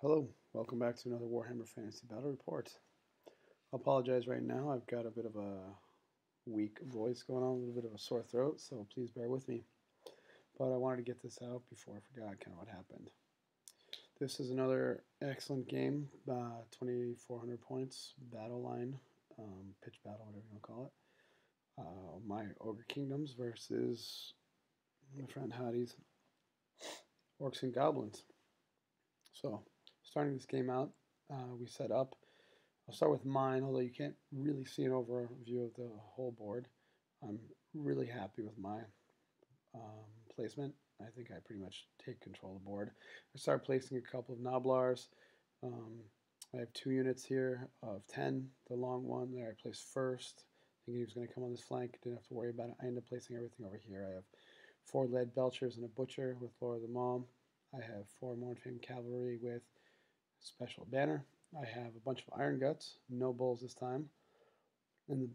Hello, welcome back to another Warhammer Fantasy Battle Report. I apologize right now, I've got a bit of a weak voice going on, a little bit of a sore throat, so please bear with me. But I wanted to get this out before I forgot kind of what happened. This is another excellent game, 2,400 points, Battleline, pitch battle, whatever you want to call it. My Ogre Kingdoms versus my friend Hattie's Orcs and Goblins. So, starting this game out, we set up. I'll start with mine, although you can't really see an overview of the whole board. I'm really happy with my placement. I think I pretty much take control of the board. I started placing a couple of Noblars. I have 2 units here of 10. The long one there I placed first, thinking he was going to come on this flank. Didn't have to worry about it. I ended up placing everything over here. I have 4 lead belchers and a butcher with Lord of the Maw. I have 4 Mournfang cavalry with special banner. I have a bunch of iron guts, no bulls this time. And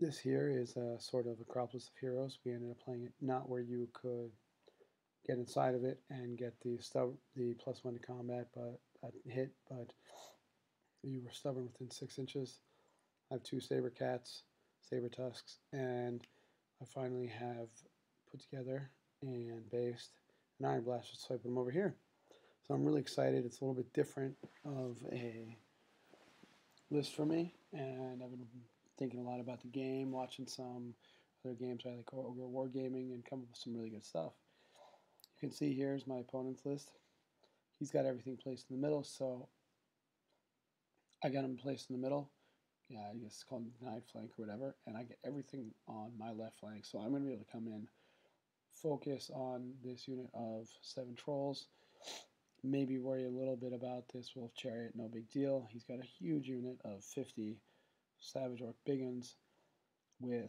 this here is a sort of Acropolis of Heroes. We ended up playing it not where you could get inside of it and get the +1 to combat but hit, but you were stubborn within 6 inches. I have 2 saber cats, saber tusks, and I finally have put together and based an Ironblaster, so I put them over here. So I'm really excited. It's a little bit different of a list for me, and I've been thinking a lot about the game, watching some other games I like Ogre Wargaming, and come up with some really good stuff. You can see here's my opponent's list. He's got everything placed in the middle, so I got him placed in the middle. Yeah, I guess it's called denied flank or whatever, and I get everything on my left flank, so I'm going to be able to come in, focus on this unit of 7 trolls, maybe worry a little bit about this Wolf Chariot, no big deal. He's got a huge unit of 50 Savage Orc Biggins with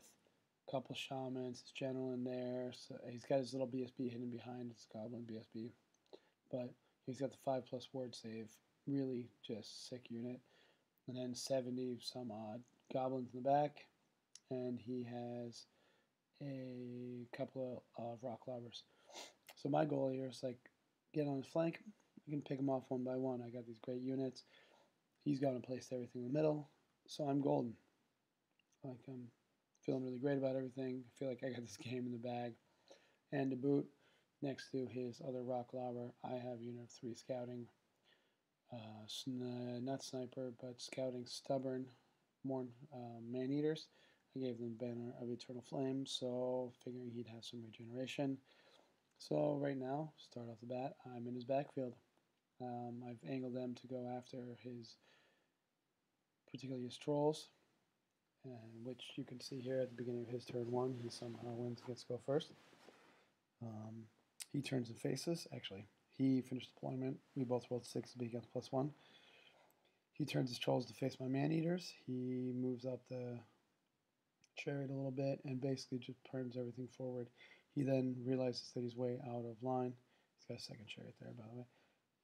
a couple Shamans, his General in there. So he's got his little BSB hidden behind his Goblin BSB. But he's got the 5+ ward save, really just sick unit. And then 70 some odd Goblins in the back. And he has a couple of Rock Lobbers. So my goal here is like get on his flank. You can pick them off one by one. I got these great units. He's gone and placed everything in the middle, so I'm golden. Like I'm feeling really great about everything. I feel like I got this game in the bag. And to boot, next to his other rock lobber, I have a unit of 3 scouting, not sniper, but scouting stubborn, more man-eaters. I gave them Banner of Eternal Flame, so figuring he'd have some regeneration. So right now, start off the bat, I'm in his backfield. I've angled them to go after his, particularly his trolls, which you can see here at the beginning of his turn 1. He somehow wins, gets to go first. He turns and faces. Actually, he finished deployment. We both rolled 6 to be against +1. He turns his trolls to face my man-eaters. He moves up the chariot a little bit and basically just turns everything forward. He then realizes that he's way out of line. He's got a second chariot there, by the way.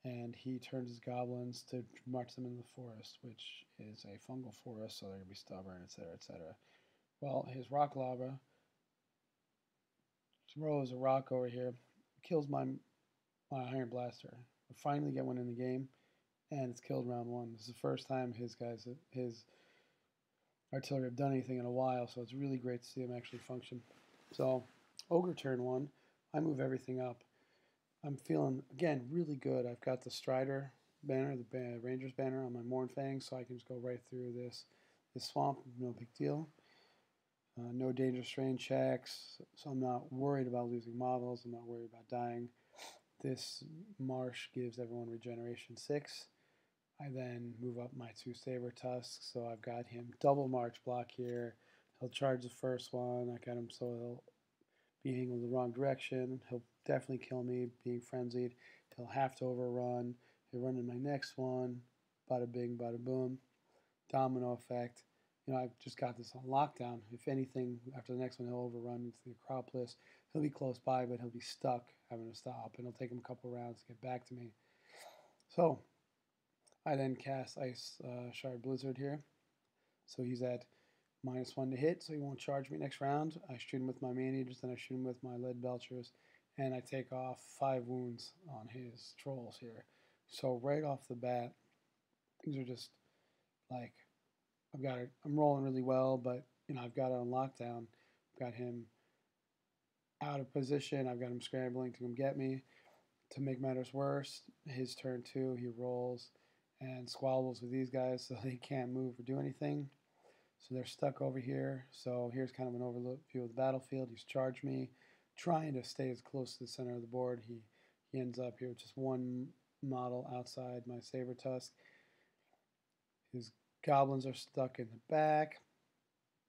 And he turns his goblins to march them into the forest, which is a fungal forest, so they're going to be stubborn, etc., etc. Well, his rock lava throws a rock over here, kills my Ironblaster. I finally get one in the game, and it's killed round 1. This is the first time his artillery have done anything in a while, so it's really great to see him actually function. So, Ogre turn 1, I move everything up. I'm feeling, again, really good. I've got the Strider banner, the Ranger's banner on my Mournfang, so I can just go right through this swamp, no big deal. No danger strain checks, so I'm not worried about losing models. I'm not worried about dying. This marsh gives everyone regeneration 6. I then move up my 2 saber tusks, so I've got him double march block here. He'll charge the first one. I got him so he'll be angled the wrong direction. He'll definitely kill me, being frenzied. He'll have to overrun. He'll run in my next one. Bada bing, bada boom. Domino effect. You know, I've just got this on lockdown. If anything, after the next one, he'll overrun into the Acropolis. He'll be close by, but he'll be stuck having to stop, and it'll take him a couple rounds to get back to me. So, I then cast Ice Shard Blizzard here. So he's at -1 to hit, so he won't charge me next round. I shoot him with my man-eaters, then I shoot him with my lead belchers, and I take off 5 wounds on his trolls here. So right off the bat, things are just like I'm rolling really well, but I've got it on lockdown. I've got him out of position. I've got him scrambling to come get me. To make matters worse, his turn 2, he rolls and squabbles with these guys, so they can't move or do anything. So they're stuck over here. So here's kind of an overview of the battlefield. He's charged me, trying to stay as close to the center of the board. He ends up here with just one model outside my saber tusk. His goblins are stuck in the back,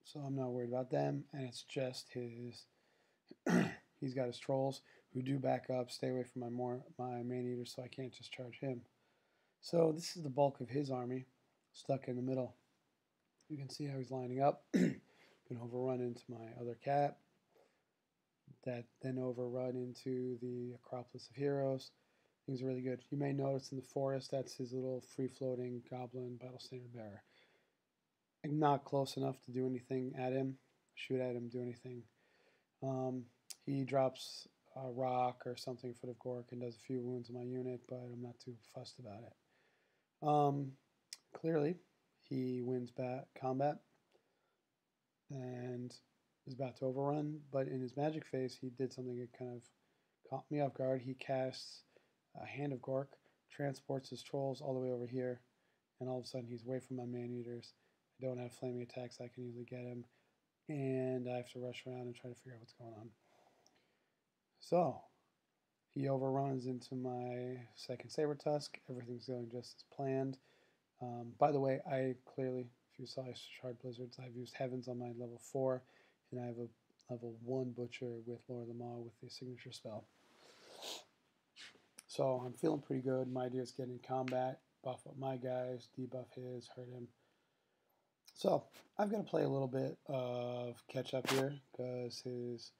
so I'm not worried about them. And it's just his he's got his trolls who do back up, stay away from my man eaters, so I can't just charge him. So this is the bulk of his army stuck in the middle. You can see how he's lining up. Can overrun into my other cat. That then overrun into the Acropolis of Heroes. Things are really good. You may notice in the forest, that's his little free-floating goblin battle standard bearer. I'm not close enough to do anything at him, shoot at him, do anything. He drops a rock or something foot of Gork and does a few wounds on my unit, but I'm not too fussed about it. Clearly, he wins combat and is about to overrun, but in his magic phase, he did something that kind of caught me off guard. He casts a Hand of Gork, transports his trolls all the way over here, and all of a sudden he's away from my man-eaters. I don't have flaming attacks, I can easily get him, and I have to rush around and try to figure out what's going on. So, he overruns into my second saber tusk. Everything's going just as planned. By the way, I clearly, if you saw Shard Blizzards, I've used Heavens on my level 4, and I have a level 1 Butcher with Lord of the Maw with the signature spell. So I'm feeling pretty good. My idea is get in combat, buff up my guys, debuff his, hurt him. So I've got to play a little bit of catch up here because his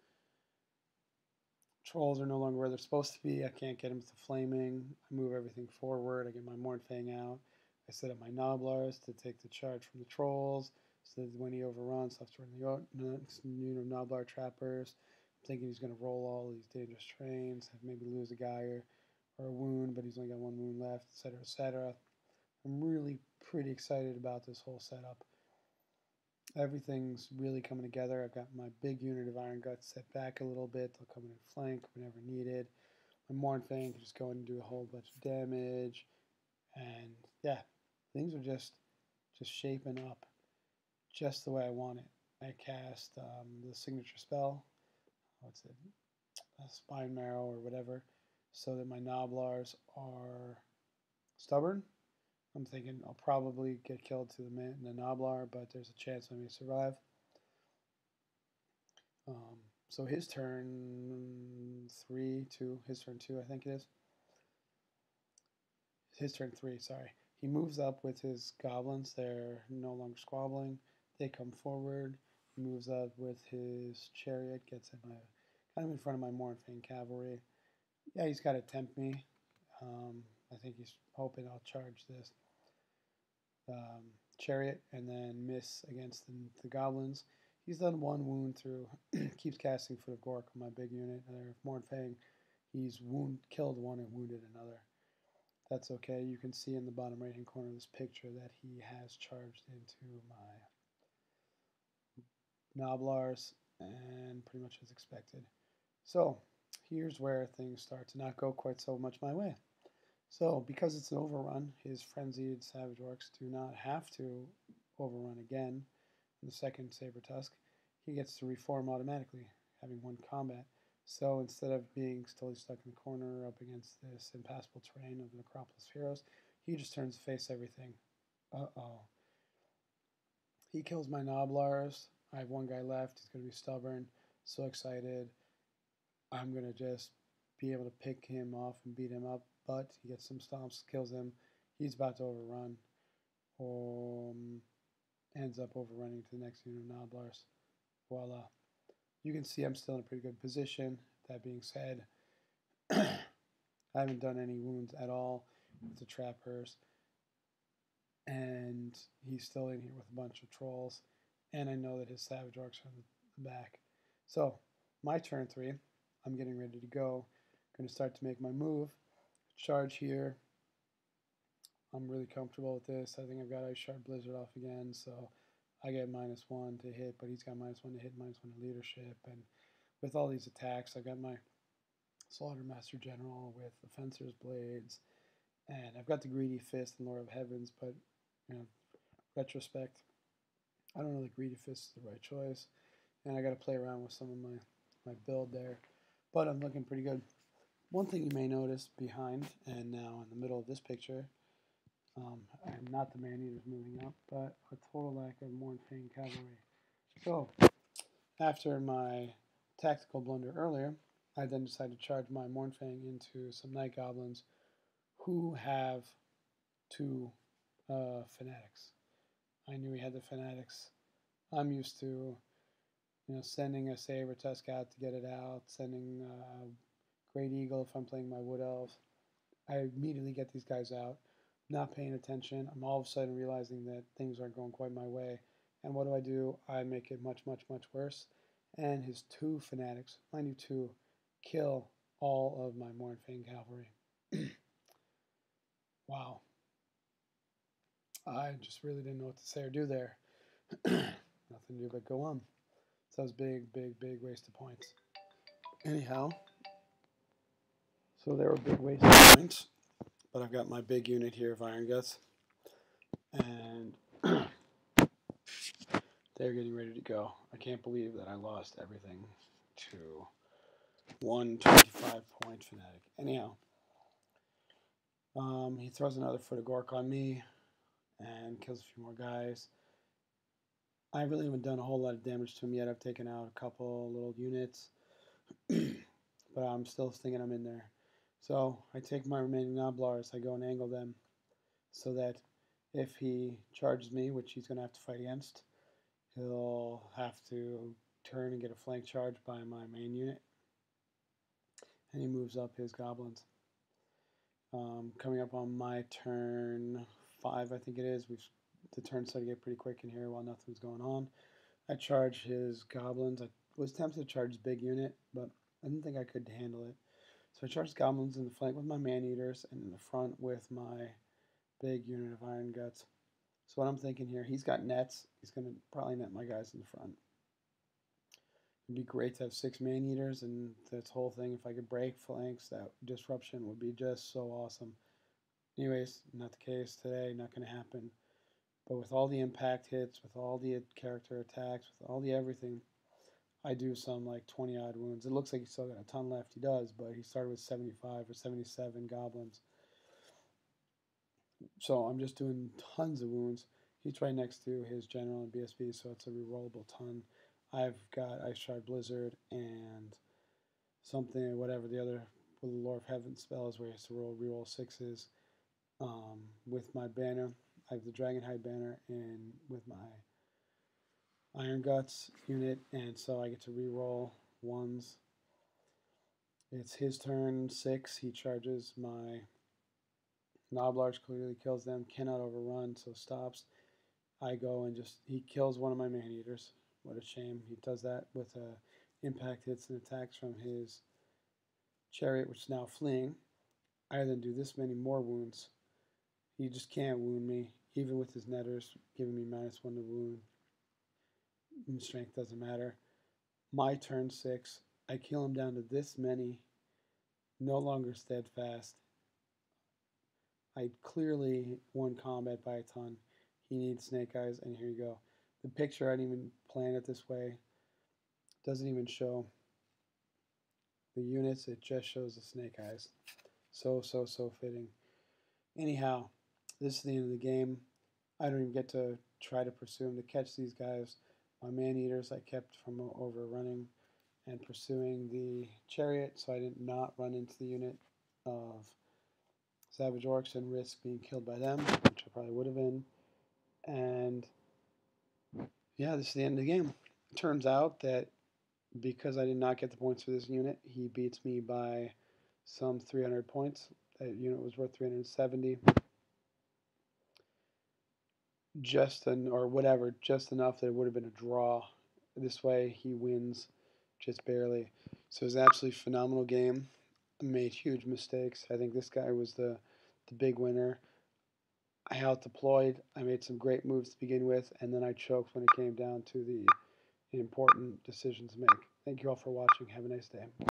trolls are no longer where they're supposed to be. I can't get him to flaming. I move everything forward. I get my Mornfang out. I set up my Gnoblars to take the charge from the trolls, so that when he overruns, I'll throw in the next unit of Gnoblar trappers. I'm thinking he's going to roll all these dangerous trains, maybe lose a guy or a wound, but he's only got one wound left, etc., etc. I'm really pretty excited about this whole setup. Everything's really coming together. I've got my big unit of Iron Guts set back a little bit. They'll come in and flank whenever needed. My Mornfang can just go in and do a whole bunch of damage. And yeah, things are just shaping up just the way I want it. I cast the signature spell, what's it, Spine Marrow or whatever, so that my Gnoblars are stubborn. I'm thinking I'll probably get killed to the Gnoblar, but there's a chance I may survive. So his turn 3, 2, his turn 2, I think it is. His turn 3, sorry. He moves up with his goblins. They're no longer squabbling. They come forward. He moves up with his chariot, gets in kind of in front of my Mornfang cavalry. Yeah, he's got to tempt me. I think he's hoping I'll charge this chariot and then miss against the goblins. He's done one wound through, keeps casting Foot of Gork on my big unit. There, Mornfang, he's killed one and wounded another. That's okay. You can see in the bottom right-hand corner of this picture that he has charged into my Gnoblars, and pretty much as expected. So here's where things start to not go quite so much my way. So because it's an overrun, his frenzied Savage Orcs do not have to overrun again in the second Saber Tusk. He gets to reform automatically, having won combat. So instead of being still stuck in the corner up against this impassable terrain of the Acropolis of Heroes, he just turns to face everything. Uh-oh. He kills my Gnoblars. I have one guy left. He's going to be stubborn. So excited. I'm going to just be able to pick him off and beat him up. But he gets some stomps, kills him. He's about to overrun. Ends up overrunning to the next unit of Gnoblars. Voila. You can see I'm still in a pretty good position. That being said, I haven't done any wounds at all with the trappers. And he's still in here with a bunch of trolls. And I know that his Savage Orcs are in the back. So, my turn 3. I'm getting ready to go. I'm going to start to make my move. Charge here. I'm really comfortable with this. I think I've got Ice Shard Blizzard off again, so I get -1 to hit, but he's got -1 to hit, -1 to leadership. And with all these attacks, I've got my Slaughtermaster General with the Fencer's Blades, and I've got the Greedy Fist and Lord of Heavens, but retrospect, I don't know that Greedy Fist is the right choice, and I got to play around with some of my build there, but I'm looking pretty good. One thing you may notice behind and now in the middle of this picture, and not the man-eaters moving up, but a total lack of Mournfang cavalry. So, after my tactical blunder earlier, I then decided to charge my Mournfang into some Night Goblins who have 2 Fanatics. I knew he had the Fanatics. I'm used to, sending a Saber Tusk out to get it out, sending Great Eagle if I'm playing my Wood Elves. I immediately get these guys out, not paying attention. I'm all of a sudden realizing that things aren't going quite my way. And what do? I make it much, much, much worse. And his 2 Fanatics, mind you 2, kill all of my Mournfang cavalry. Wow. I just really didn't know what to say or do there. Nothing to do but go on. So that was big, big, big waste of points. Anyhow, so there were big waste of points, but I've got my big unit here of Iron Guts, and they're getting ready to go. I can't believe that I lost everything to 125-point Fanatic. Anyhow, he throws another Foot of Gork on me and kills a few more guys. I really haven't done a whole lot of damage to him yet. I've taken out a couple little units, but I'm still thinking I'm in there. So I take my remaining Gnoblars, I go and angle them so that if he charges me, which he's going to have to fight against, he'll have to turn and get a flank charge by my main unit. And he moves up his Goblins. Coming up on my turn 5, I think it is. The turn started to get pretty quick in here while nothing was going on. I charge his Goblins. I was tempted to charge his big unit, but I didn't think I could handle it. So I charged Goblins in the flank with my Man-Eaters and in the front with my big unit of Iron Guts. So what I'm thinking here, he's got nets. He's going to probably net my guys in the front. It'd be great to have 6 Man-Eaters and this whole thing. If I could break flanks, that disruption would be just so awesome. Anyways, not the case today, not going to happen. But with all the impact hits, with all the character attacks, with all the everything, I do some like 20-odd wounds. It looks like he's still got a ton left. He does, but he started with 75 or 77 Goblins. So I'm just doing tons of wounds. He's right next to his General and BSB, so it's a rerollable ton. I've got Ice Shard Blizzard and something, whatever the other Lord of Heaven spell is where he has to reroll 6s. With my banner, I have the Dragonhide banner, and with my Iron Guts unit, and so I get to reroll 1s. It's his turn 6. He charges my Gnoblars, clearly kills them, cannot overrun, so stops. I go and he kills one of my Man-Eaters. What a shame. He does that with impact hits and attacks from his chariot, which is now fleeing. I then do this many more wounds. He just can't wound me, even with his netters giving me -1 to wound. Strength doesn't matter. My turn 6, I kill him down to this many, no longer steadfast. I clearly won combat by a ton. He needs Snake Eyes, and here you go. The picture, I didn't even plan it this way. Doesn't even show the units, it just shows the Snake Eyes. So fitting. Anyhow, this is the end of the game. I don't even get to try to pursue him to catch these guys. My Man-Eaters I kept from overrunning and pursuing the chariot, so I did not run into the unit of Savage Orcs and risk being killed by them, which I probably would have been. And yeah, this is the end of the game. It turns out that because I did not get the points for this unit, he beats me by some 300 points. That unit was worth 370. Just enough that it would have been a draw. This way he wins just barely. So it was an absolutely phenomenal game. I made huge mistakes. I think this guy was the big winner. I out-deployed. I made some great moves to begin with, and then I choked when it came down to the important decisions to make. Thank you all for watching. Have a nice day.